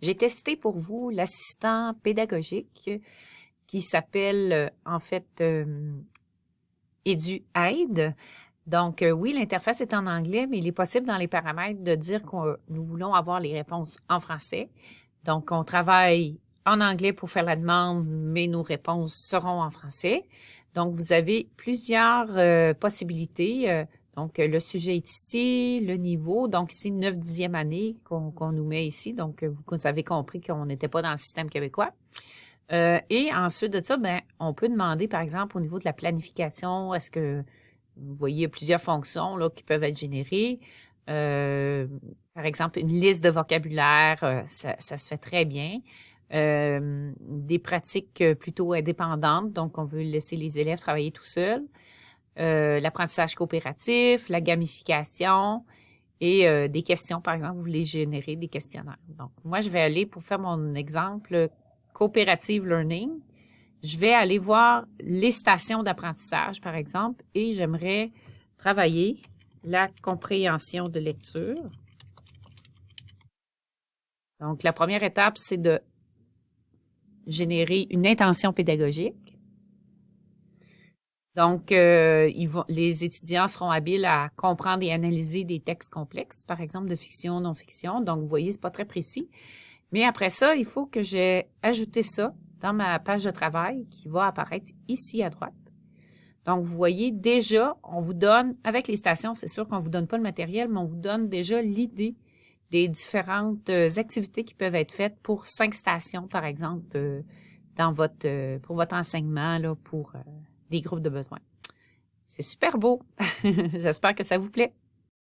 J'ai testé pour vous l'assistant pédagogique qui s'appelle en fait EduAid. Donc, oui, l'interface est en anglais, mais il est possible dans les paramètres de dire que nous voulons avoir les réponses en français. Donc, on travaille en anglais pour faire la demande, mais nos réponses seront en français. Donc, vous avez plusieurs possibilités. Donc, le sujet est ici, le niveau. Donc, ici, 9/10e année qu'on nous met ici. Donc, vous avez compris qu'on n'était pas dans le système québécois. Et ensuite de ça, ben, on peut demander, par exemple, au niveau de la planification, est-ce que vous voyez, il y a plusieurs fonctions là, qui peuvent être générées. Par exemple, une liste de vocabulaire, ça se fait très bien. Des pratiques plutôt indépendantes, donc on veut laisser les élèves travailler tout seuls. L'apprentissage coopératif, la gamification et des questions, par exemple, vous voulez générer des questionnaires. Donc, moi, je vais aller, pour faire mon exemple, Cooperative Learning. Je vais aller voir les stations d'apprentissage, par exemple, et j'aimerais travailler la compréhension de lecture. Donc, la première étape, c'est de générer une intention pédagogique. Donc, les étudiants seront habiles à comprendre et analyser des textes complexes, par exemple de fiction, non-fiction. Donc, vous voyez, c'est pas très précis. Mais après ça, il faut que j'ai ajouté ça dans ma page de travail qui va apparaître ici à droite. Donc, vous voyez, déjà, on vous donne, avec les stations, c'est sûr qu'on ne vous donne pas le matériel, mais on vous donne déjà l'idée des différentes activités qui peuvent être faites pour 5 stations, par exemple, pour votre enseignement, là, pour des groupes de besoins. C'est super beau. J'espère que ça vous plaît.